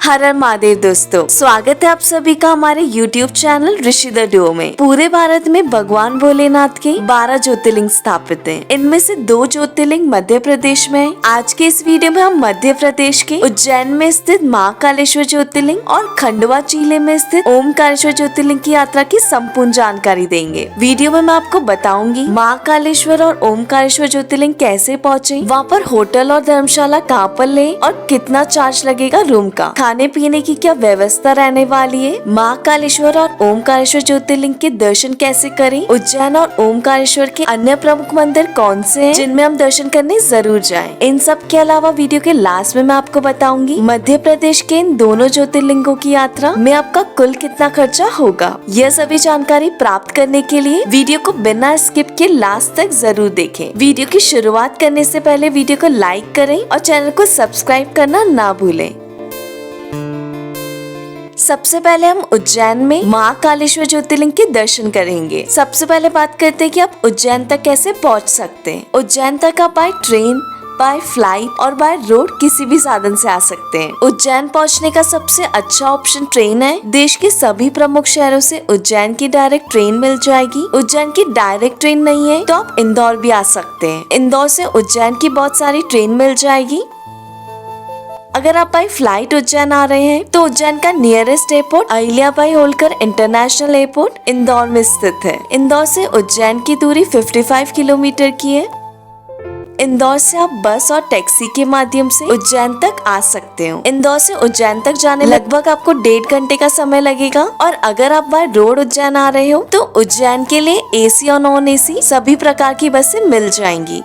हर हर महादेव दोस्तों, स्वागत है आप सभी का हमारे YouTube channel Rishi the Duo में। पूरे भारत में भगवान भोलेनाथ के 12 ज्योतिर्लिंग स्थापित हैं। इनमें से 2 ज्योतिर्लिंग मध्य प्रदेश में है। आज के इस वीडियो में हम मध्य प्रदेश के उज्जैन में स्थित महाकालेश्वर ज्योतिर्लिंग और खंडवा जिले में स्थित ओमकारेश्वर ज्योतिर्लिंग की यात्रा की संपूर्ण जानकारी देंगे। वीडियो में मैं आपको बताऊंगी महाकालेश्वर और ओमकारेश्वर ज्योतिर्लिंग कैसे पहुँचे, वहाँ पर होटल और धर्मशाला कहाँ पर ले और कितना चार्ज लगेगा रूम का, खाने पीने की क्या व्यवस्था रहने वाली है, महाकालेश्वर और ओमकारेश्वर ज्योतिर्लिंग के दर्शन कैसे करें, उज्जैन और ओमकारेश्वर के अन्य प्रमुख मंदिर कौन से हैं जिनमें हम दर्शन करने जरूर जाएं। इन सब के अलावा वीडियो के लास्ट में मैं आपको बताऊंगी मध्य प्रदेश के इन दोनों ज्योतिर्लिंगों की यात्रा में आपका कुल कितना खर्चा होगा। यह सभी जानकारी प्राप्त करने के लिए वीडियो को बिना स्किप के लास्ट तक जरूर देखें। वीडियो की शुरुआत करने से पहले वीडियो को लाइक करें और चैनल को सब्सक्राइब करना ना भूलें। सबसे पहले हम उज्जैन में महाकालेश्वर ज्योतिर्लिंग के दर्शन करेंगे। सबसे पहले बात करते हैं कि आप उज्जैन तक कैसे पहुंच सकते हैं। उज्जैन तक आप बाय ट्रेन, बाय फ्लाइट और बाय रोड किसी भी साधन से आ सकते हैं। उज्जैन पहुंचने का सबसे अच्छा ऑप्शन ट्रेन है। देश के सभी प्रमुख शहरों से उज्जैन की डायरेक्ट ट्रेन मिल जाएगी। उज्जैन की डायरेक्ट ट्रेन नहीं है तो आप इंदौर भी आ सकते हैं। इंदौर से उज्जैन की बहुत सारी ट्रेन मिल जाएगी। अगर आप बाई फ्लाइट उज्जैन आ रहे हैं तो उज्जैन का nearest airport Ahilyabai Holkar international airport Indore में स्थित है। इंदौर से उज्जैन की दूरी 55 किलोमीटर की है। इंदौर से आप बस और टैक्सी के माध्यम से उज्जैन तक आ सकते हो। इंदौर से उज्जैन तक जाने लगभग आपको 1.5 घंटे का समय लगेगा। और अगर आप बाय रोड उज्जैन आ रहे हो तो उज्जैन के लिए एसी और नॉन एसी सभी प्रकार की बसें मिल जाएंगी।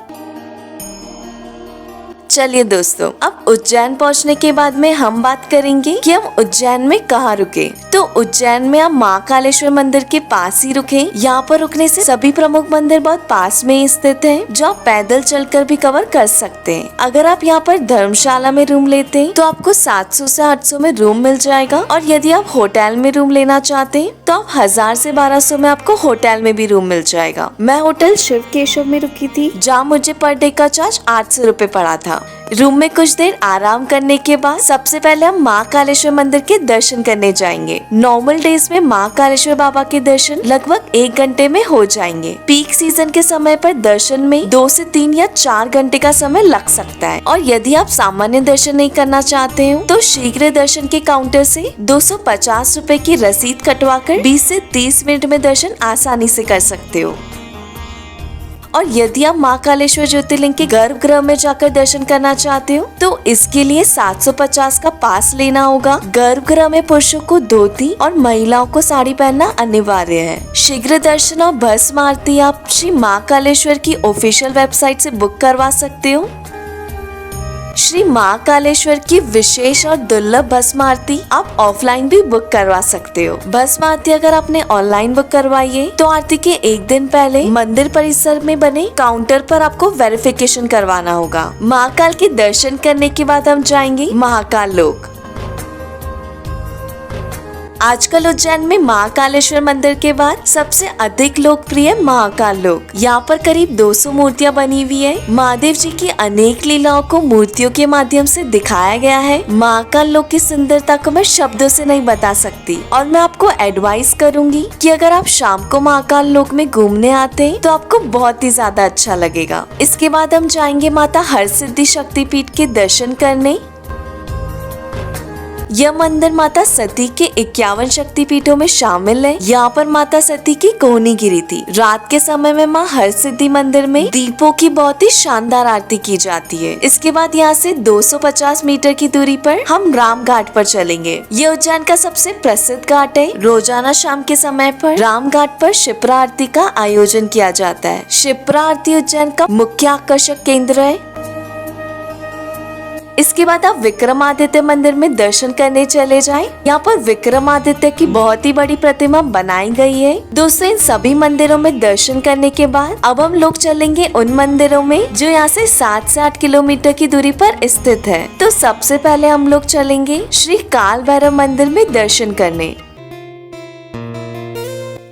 चलिए दोस्तों, अब उज्जैन पहुंचने के बाद में हम बात करेंगे कि हम उज्जैन में कहाँ रुके। तो उज्जैन में आप महाकालेश्वर मंदिर के पास ही रुके। यहाँ पर रुकने से सभी प्रमुख मंदिर बहुत पास में स्थित हैं, जो आप पैदल चलकर भी कवर कर सकते हैं। अगर आप यहाँ पर धर्मशाला में रूम लेते हैं तो आपको 700 से 800 में रूम मिल जाएगा। और यदि आप होटल में रूम लेना चाहते हैं तो आप 1000 से 1200 में आपको होटल में भी रूम मिल जाएगा। मैं होटल शिव केशव में रुकी थी, जहाँ मुझे पर डे का चार्ज 800 रुपए पड़ा था। रूम में कुछ देर आराम करने के बाद सबसे पहले हम महाकालेश्वर मंदिर के दर्शन करने जाएंगे। नॉर्मल डेज में महाकालेश्वर बाबा के दर्शन लगभग 1 घंटे में हो जाएंगे। पीक सीजन के समय पर दर्शन में 2 से 3 या 4 घंटे का समय लग सकता है। और यदि आप सामान्य दर्शन नहीं करना चाहते हो तो शीघ्र दर्शन के काउंटर से 250 रुपए की रसीद कटवाकर 20 से 30 मिनट में दर्शन आसानी से कर सकते हो। और यदि आप महाकालेश्वर ज्योतिर्लिंग के गर्भगृह में जाकर दर्शन करना चाहते हो तो इसके लिए 750 का पास लेना होगा। गर्भगृह में पुरुषों को धोती और महिलाओं को साड़ी पहनना अनिवार्य है। शीघ्र दर्शन और भस्म आरती आप श्री महाकालेश्वर की ऑफिशियल वेबसाइट से बुक करवा सकते हो। श्री महाकालेश्वर की विशेष और दुर्लभ भस्म आरती आप ऑफलाइन भी बुक करवा सकते हो। भस्म आरती अगर आपने ऑनलाइन बुक करवाई है तो आरती के 1 दिन पहले मंदिर परिसर में बने काउंटर पर आपको वेरिफिकेशन करवाना होगा। महाकाल के दर्शन करने के बाद हम जाएंगे महाकाल लोक। आजकल उज्जैन में महाकालेश्वर मंदिर के बाद सबसे अधिक लोकप्रिय महाकाल लोक। यहाँ पर करीब 200 मूर्तियाँ बनी हुई है। महादेव जी की अनेक लीलाओं को मूर्तियों के माध्यम से दिखाया गया है। महाकाल लोक की सुंदरता को मैं शब्दों से नहीं बता सकती। और मैं आपको एडवाइस करूंगी कि अगर आप शाम को महाकाल लोक में घूमने आते हैं तो आपको बहुत ही ज्यादा अच्छा लगेगा। इसके बाद हम जाएंगे माता हरसिद्धि शक्तिपीठ के दर्शन करने। यह मंदिर माता सती के 51 शक्तिपीठों में शामिल है। यहाँ पर माता सती की कोहनी गिरी थी। रात के समय में माँ हरसिद्धि मंदिर में दीपों की बहुत ही शानदार आरती की जाती है। इसके बाद यहाँ से 250 मीटर की दूरी पर हम राम घाट पर चलेंगे। ये उज्जैन का सबसे प्रसिद्ध घाट है। रोजाना शाम के समय पर राम घाट पर शिप्रा आरती का आयोजन किया जाता है। शिप्रा आरती उज्जैन का मुख्य आकर्षक केंद्र है। इसके बाद आप विक्रमादित्य मंदिर में दर्शन करने चले जाएं। यहाँ पर विक्रमादित्य की बहुत ही बड़ी प्रतिमा बनाई गई है। दोस्तों, इन सभी मंदिरों में दर्शन करने के बाद अब हम लोग चलेंगे उन मंदिरों में जो यहाँ से 7 से 8 किलोमीटर की दूरी पर स्थित है। तो सबसे पहले हम लोग चलेंगे श्री काल भैरव मंदिर में दर्शन करने।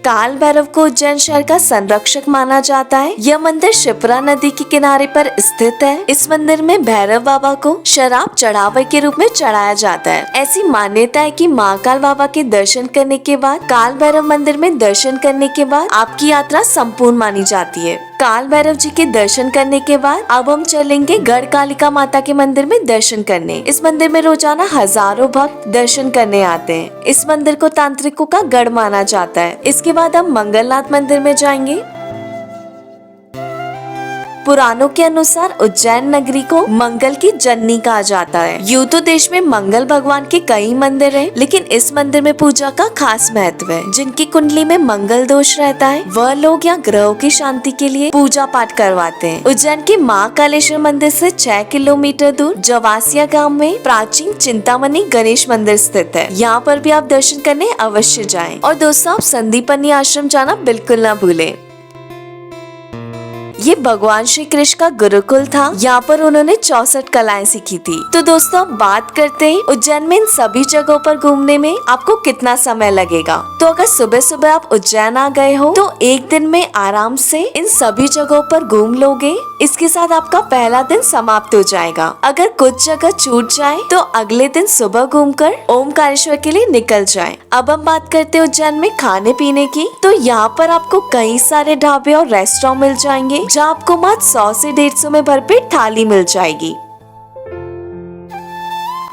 काल भैरव को उज्जैन शहर का संरक्षक माना जाता है। यह मंदिर शिप्रा नदी के किनारे पर स्थित है। इस मंदिर में भैरव बाबा को शराब चढ़ावे के रूप में चढ़ाया जाता है। ऐसी मान्यता है कि महाकाल बाबा के दर्शन करने के बाद, काल भैरव मंदिर में दर्शन करने के बाद आपकी यात्रा संपूर्ण मानी जाती है। काल भैरव जी के दर्शन करने के बाद अब हम चलेंगे गढ़ कालिका माता के मंदिर में दर्शन करने। इस मंदिर में रोजाना हजारों भक्त दर्शन करने आते हैं। इस मंदिर को तांत्रिकों का गढ़ माना जाता है। इसके बाद हम मंगलनाथ मंदिर में जाएंगे। पुराणों के अनुसार उज्जैन नगरी को मंगल की जननी कहा जाता है। यूं तो देश में मंगल भगवान के कई मंदिर हैं, लेकिन इस मंदिर में पूजा का खास महत्व है। जिनकी कुंडली में मंगल दोष रहता है वह लोग यहाँ ग्रहों की शांति के लिए पूजा पाठ करवाते हैं। उज्जैन के महाकालेश्वर मंदिर से 6 किलोमीटर दूर जवासिया गांव में प्राचीन चिंतामणि गणेश मंदिर स्थित है। यहाँ पर भी आप दर्शन करने अवश्य जाएं। और दोस्तों, आप संदीपनी आश्रम जाना बिल्कुल ना भूलें। ये भगवान श्री कृष्ण का गुरुकुल था। यहाँ पर उन्होंने 64 कलाएं सीखी थी। तो दोस्तों, अब बात करते हैं उज्जैन में इन सभी जगहों पर घूमने में आपको कितना समय लगेगा। तो अगर सुबह सुबह आप उज्जैन आ गए हो तो एक दिन में आराम से इन सभी जगहों पर घूम लोगे। इसके साथ आपका पहला दिन समाप्त हो जाएगा। अगर कुछ जगह छूट जाए तो अगले दिन सुबह घूमकर ओमकारेश्वर के लिए निकल जाए। अब हम बात करते हैं उज्जैन में खाने पीने की। तो यहाँ पर आपको कई सारे ढाबे और रेस्टोरेंट मिल जाएंगे जहाँ आपको मात्र 100 से 150 में भरपेट थाली मिल जाएगी।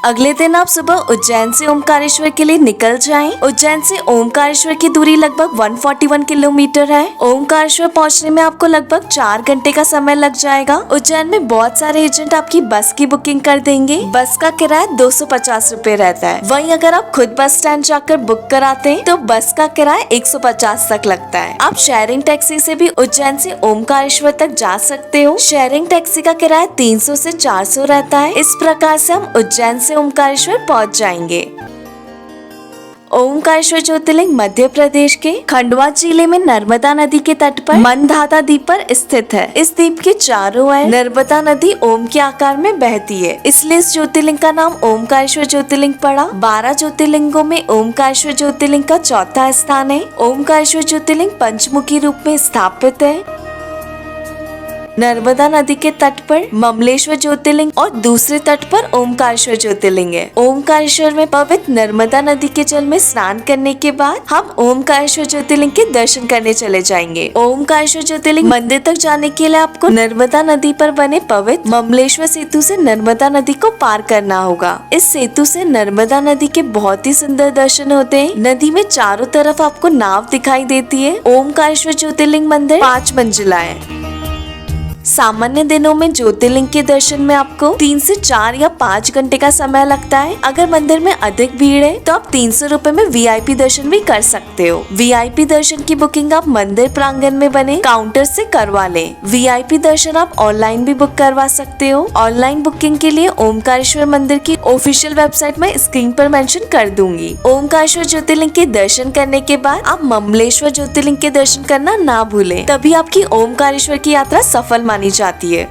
अगले दिन आप सुबह उज्जैन से ओमकारेश्वर के लिए निकल जाएं। उज्जैन से ओमकारेश्वर की दूरी लगभग 141 किलोमीटर है। ओमकारेश्वर पहुंचने में आपको लगभग 4 घंटे का समय लग जाएगा। उज्जैन में बहुत सारे एजेंट आपकी बस की बुकिंग कर देंगे। बस का किराया 250 रूपए रहता है। वहीं अगर आप खुद बस स्टैंड जाकर बुक कराते हैं तो बस का किराया 150 तक लगता है। आप शेयरिंग टैक्सी से भी उज्जैन से ओमकारेश्वर तक जा सकते हो। शेयरिंग टैक्सी का किराया 300 से 400 रहता है। इस प्रकार से हम उज्जैन से ओमकारेश्वर पहुंच जाएंगे। ओमकारेश्वर ज्योतिर्लिंग मध्य प्रदेश के खंडवा जिले में नर्मदा नदी के तट पर मनधाता द्वीप पर स्थित है। इस द्वीप के चारों ओर नर्मदा नदी ओम के आकार में बहती है, इसलिए इस ज्योतिर्लिंग का नाम ओमकारेश्वर ज्योतिर्लिंग पड़ा। 12 ज्योतिर्लिंगों में ओमकारेश्वर ज्योतिर्लिंग का चौथा स्थान है। ओमकारेश्वर ज्योतिर्लिंग पंचमुखी रूप में स्थापित है। नर्मदा नदी के तट पर ममलेश्वर ज्योतिर्लिंग और दूसरे तट पर ओमकारेश्वर ज्योतिर्लिंग है। ओमकारेश्वर में पवित्र नर्मदा नदी के जल में स्नान करने के बाद हम ओमकारेश्वर ज्योतिर्लिंग के दर्शन करने चले जाएंगे। ओमकारेश्वर ज्योतिर्लिंग मंदिर तक जाने के लिए आपको नर्मदा नदी पर बने पवित्र ममलेश्वर सेतु से नर्मदा नदी को पार करना होगा। इस सेतु से नर्मदा नदी के बहुत ही सुंदर दर्शन होते हैं। नदी में चारों तरफ आपको नाव दिखाई देती है। ओमकारेश्वर ज्योतिर्लिंग मंदिर 5 मंजिला है। सामान्य दिनों में ज्योतिर्लिंग के दर्शन में आपको 3 से 4 या 5 घंटे का समय लगता है। अगर मंदिर में अधिक भीड़ है तो आप 300 रूपए में VIP दर्शन भी कर सकते हो। VIP दर्शन की बुकिंग आप मंदिर प्रांगण में बने काउंटर से करवा लें। VIP दर्शन आप ऑनलाइन भी बुक करवा सकते हो। ऑनलाइन बुकिंग के लिए ओमकारेश्वर मंदिर की ऑफिशियल वेबसाइट में स्क्रीन पर मेंशन कर दूंगी। ओमकारेश्वर ज्योतिर्लिंग के दर्शन करने के बाद आप ममलेश्वर ज्योतिर्लिंग के दर्शन करना ना भूलें, तभी आपकी ओमकारेश्वर की यात्रा सफल मानी जाती है।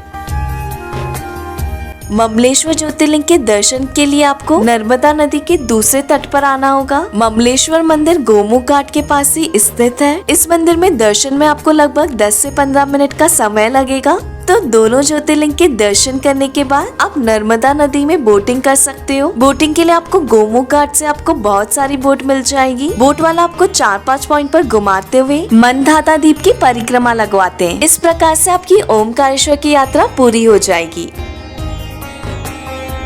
ममलेश्वर ज्योतिर्लिंग के दर्शन के लिए आपको नर्मदा नदी के दूसरे तट पर आना होगा। ममलेश्वर मंदिर गोमुख घाट के पास ही स्थित है। इस मंदिर में दर्शन में आपको लगभग 10 से 15 मिनट का समय लगेगा। तो दोनों ज्योतिर्लिंग के दर्शन करने के बाद आप नर्मदा नदी में बोटिंग कर सकते हो। बोटिंग के लिए आपको गोमुख घाट से आपको बहुत सारी बोट मिल जाएगी। बोट वाला आपको 4-5 पॉइंट पर घुमाते हुए मनधाता द्वीप की परिक्रमा लगवाते हैं। इस प्रकार से आपकी ओमकारेश्वर की यात्रा पूरी हो जाएगी।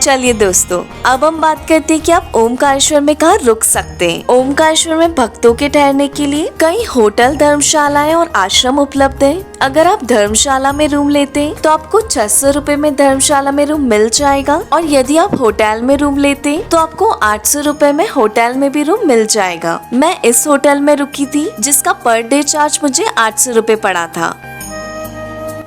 चलिए दोस्तों, अब हम बात करते हैं कि आप ओमकारेश्वर में कहाँ रुक सकते हैं। ओमकारेश्वर में भक्तों के ठहरने के लिए कई होटल, धर्मशालाएं और आश्रम उपलब्ध हैं। अगर आप धर्मशाला में रूम लेते हैं तो आपको 600 रूपए में धर्मशाला में रूम मिल जाएगा। और यदि आप होटल में रूम लेते हैं तो आपको 800 रूपए में होटल में भी रूम मिल जाएगा। मैं इस होटल में रुकी थी जिसका पर डे चार्ज मुझे 800 रूपए पड़ा था।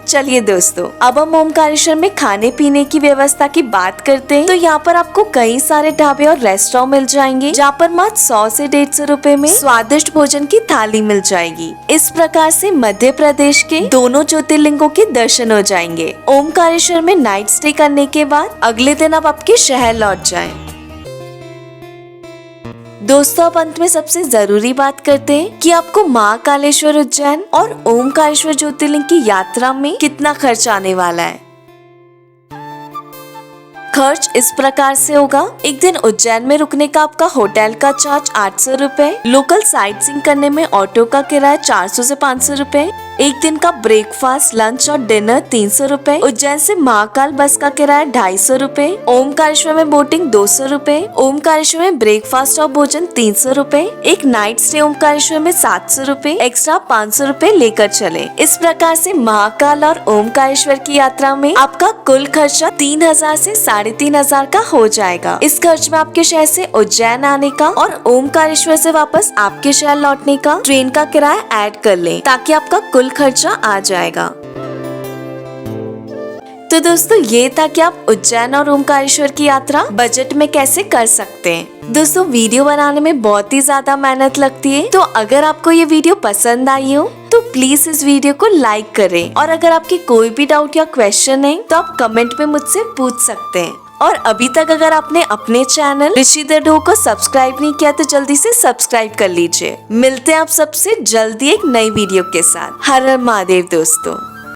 चलिए दोस्तों, अब हम ओमकारेश्वर में खाने पीने की व्यवस्था की बात करते हैं। तो यहाँ पर आपको कई सारे ढाबे और रेस्टोरेंट मिल जाएंगे जहाँ पर मात्र 100 से 150 रूपए में स्वादिष्ट भोजन की थाली मिल जाएगी। इस प्रकार से मध्य प्रदेश के दोनों ज्योतिर्लिंगों के दर्शन हो जाएंगे। ओमकारेश्वर में नाइट स्टे करने के बाद अगले दिन आप आपके शहर लौट जाएं। दोस्तों अब अंत में सबसे जरूरी बात करते हैं कि आपको महाकालेश्वर उज्जैन और ओमकारेश्वर ज्योतिर्लिंग की यात्रा में कितना खर्च आने वाला है। खर्च इस प्रकार से होगा। एक दिन उज्जैन में रुकने का आपका होटल का चार्ज 800 रुपए, लोकल साइट सीइंग करने में ऑटो का किराया 400 से 500 रुपए, एक दिन का ब्रेकफास्ट, लंच और डिनर 300 रुपए, उज्जैन से महाकाल बस का किराया 250 रुपए, ओमकारेश्वर में बोटिंग 200 रुपए, ओमकारेश्वर में ब्रेकफास्ट और भोजन 300 रुपए, एक नाइट स्टे ओमकारेश्वर में 700 रुपए, एक्स्ट्रा 500 रुपए लेकर चले। इस प्रकार से महाकाल और ओमकारेश्वर की यात्रा में आपका कुल खर्चा 3000 से 3500 का हो जाएगा। इस खर्च में आपके शहर से उज्जैन आने का और ओमकारेश्वर से वापस आपके शहर लौटने का ट्रेन का किराया ऐड कर लें ताकि आपका कुल खर्चा आ जाएगा। तो दोस्तों ये था कि आप उज्जैन और ओमकारेश्वर की यात्रा बजट में कैसे कर सकते हैं। दोस्तों वीडियो बनाने में बहुत ही ज्यादा मेहनत लगती है, तो अगर आपको ये वीडियो पसंद आई हो तो प्लीज इस वीडियो को लाइक करें और अगर आपके कोई भी डाउट या क्वेश्चन है तो आप कमेंट में मुझसे पूछ सकते हैं। और अभी तक अगर आपने अपने चैनल ऋषि द ढो को सब्सक्राइब नहीं किया तो जल्दी से सब्सक्राइब कर लीजिए। मिलते हैं आप सबसे जल्दी एक नई वीडियो के साथ। हर हर महादेव दोस्तों।